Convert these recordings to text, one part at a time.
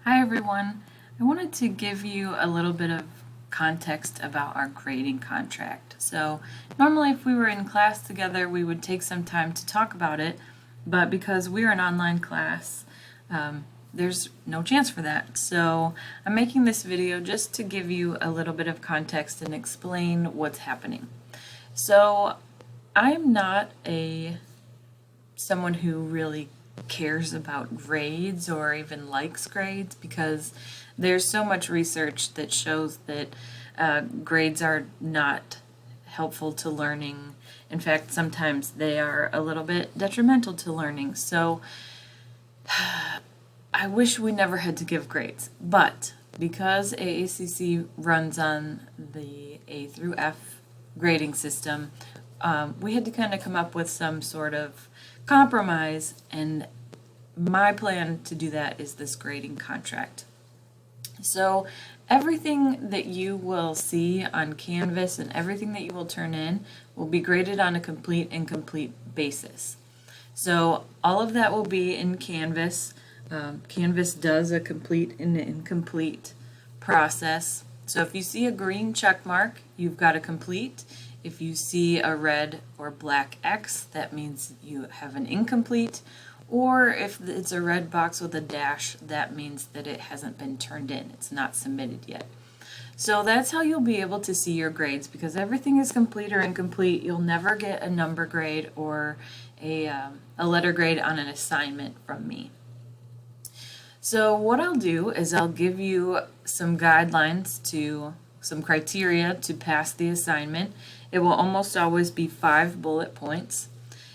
Hi everyone. I wanted to give you a little bit of context about our grading contract. So normally if we were in class together we would take some time to talk about it, but because we're an online class there's no chance for that. So I'm making this video just to give you a little bit of context and explain what's happening. So I'm not someone who really cares about grades or even likes grades because there's so much research that shows that grades are not helpful to learning. In fact, sometimes they are a little bit detrimental to learning. So I wish we never had to give grades, but because AACC runs on the A through F grading system, we had to kind of come up with some sort of compromise, and my plan to do that is this grading contract. So everything that you will see on Canvas and everything that you will turn in will be graded on a complete and incomplete basis. So all of that will be in Canvas. Canvas does a complete and incomplete process. So if you see a green check mark, you've got a complete. If you see a red or black X, that means you have an incomplete. Or if it's a red box with a dash, that means that it hasn't been turned in. It's not submitted yet. So that's how you'll be able to see your grades, because everything is complete or incomplete. You'll never get a number grade or a letter grade on an assignment from me. So what I'll do is I'll give you some guidelines some criteria to pass the assignment. It will almost always be 5 bullet points.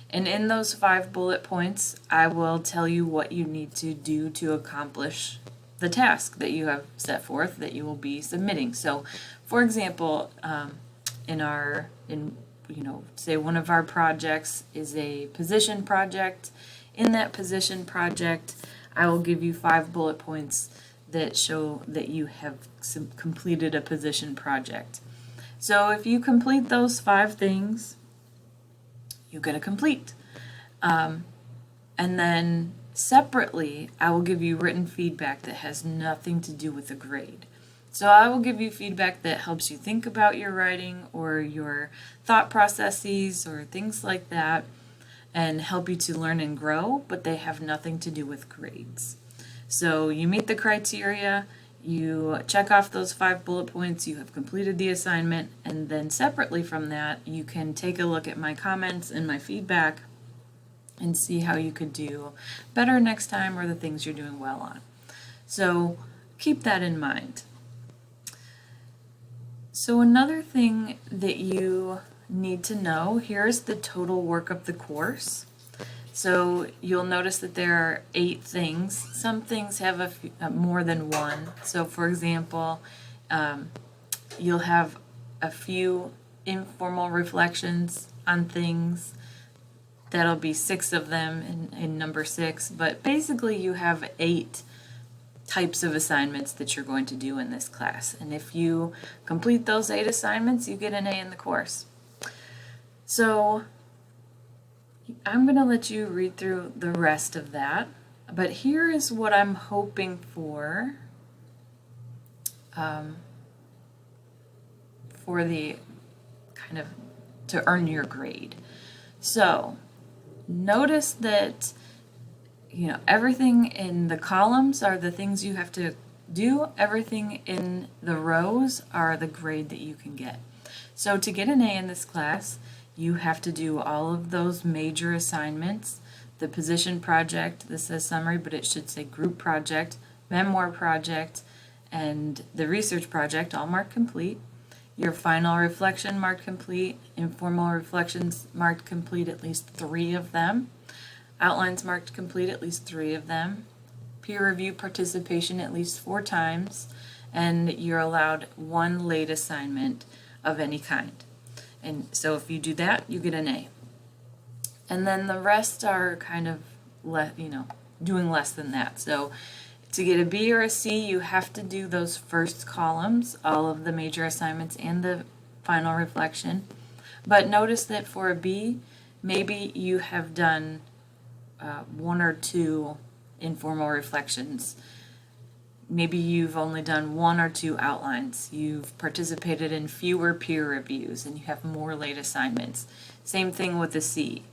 And in those 5 bullet points, I will tell you what you need to do to accomplish the task that you have set forth that you will be submitting. So, for example, say one of our projects is a position project. In that position project, I will give you 5 bullet points that show that you have completed a position project. So if you complete those 5 things, you get a complete. And then separately, I will give you written feedback that has nothing to do with the grade. So I will give you feedback that helps you think about your writing or your thought processes or things like that, and help you to learn and grow, but they have nothing to do with grades. So you meet the criteria, you check off those 5 bullet points, you have completed the assignment, and then separately from that, you can take a look at my comments and my feedback and see how you could do better next time or the things you're doing well on. So keep that in mind. So another thing that you need to know, here's the total work of the course. So you'll notice that there are 8 things. Some things have more than one. So for example, you'll have a few informal reflections on things. That'll be 6 of them in number 6. But basically you have 8 types of assignments that you're going to do in this class. And if you complete those 8 assignments, you get an A in the course. So I'm going to let you read through the rest of that, but here is what I'm hoping for the kind of to earn your grade. So notice that everything in the columns are the things you have to do. Everything in the rows are the grade that you can get. So to get an A in this class, you have to do all of those major assignments. The position project, this says summary, but it should say group project, memoir project, and the research project, all marked complete. Your final reflection marked complete, informal reflections marked complete, at least 3 of them. Outlines marked complete, at least 3 of them. Peer review participation at least 4 times, and you're allowed 1 late assignment of any kind. And so if you do that, you get an A. And then the rest are kind of doing less than that. So to get a B or a C, you have to do those first columns, all of the major assignments and the final reflection. But notice that for a B, maybe you have done 1 or 2 informal reflections. maybe you've only done 1 or 2 outlines. You've participated in fewer peer reviews and you have more late assignments. Same thing with the C.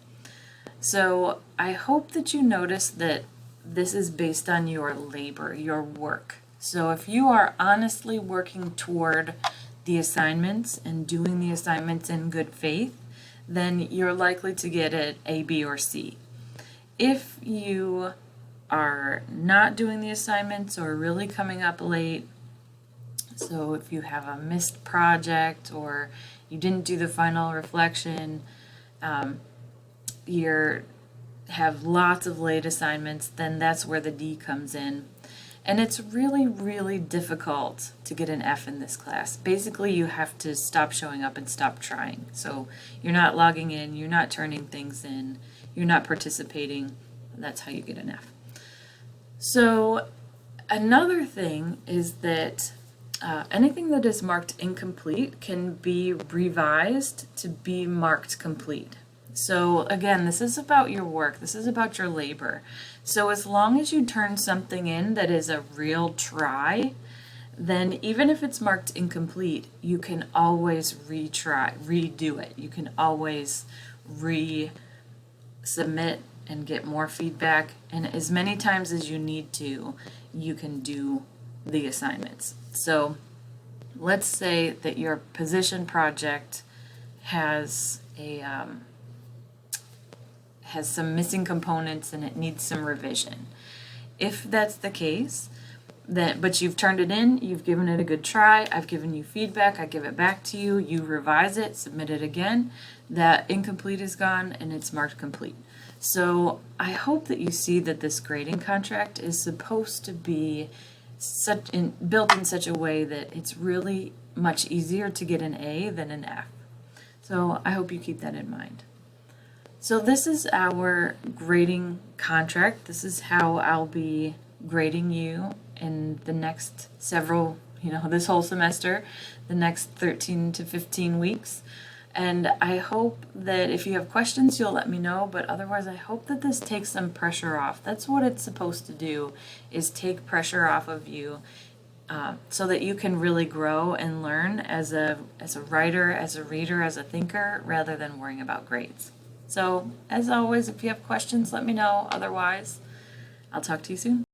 So I hope that you notice that this is based on your labor, your work. So if you are honestly working toward the assignments and doing the assignments in good faith, then you're likely to get it A, B, or C. If you are not doing the assignments or really coming up late, so if you have a missed project or you didn't do the final reflection, you have lots of late assignments, then that's where the D comes in. And it's really, really difficult to get an F in this class. Basically, you have to stop showing up and stop trying. So you're not logging in, you're not turning things in, you're not participating. That's how you get an F. So another thing is that anything that is marked incomplete can be revised to be marked complete. So again, this is about your work, this is about your labor. So as long as you turn something in that is a real try, then even if it's marked incomplete, you can always redo it. You can always resubmit and get more feedback, and as many times as you need to, you can do the assignments. So let's say that your position project has some missing components and it needs some revision. If that's the case, but you've turned it in, you've given it a good try, I've given you feedback, I give it back to you, you revise it, submit it again, that incomplete is gone and it's marked complete. So I hope that you see that this grading contract is supposed to be built in such a way that it's really much easier to get an A than an F. So I hope you keep that in mind. So this is our grading contract. This is how I'll be grading you in the next several, this whole semester, the next 13 to 15 weeks. And I hope that if you have questions, you'll let me know, but otherwise I hope that this takes some pressure off. That's what it's supposed to do, is take pressure off of you so that you can really grow and learn as a writer, as a reader, as a thinker, rather than worrying about grades. So, as always, if you have questions, let me know. Otherwise, I'll talk to you soon.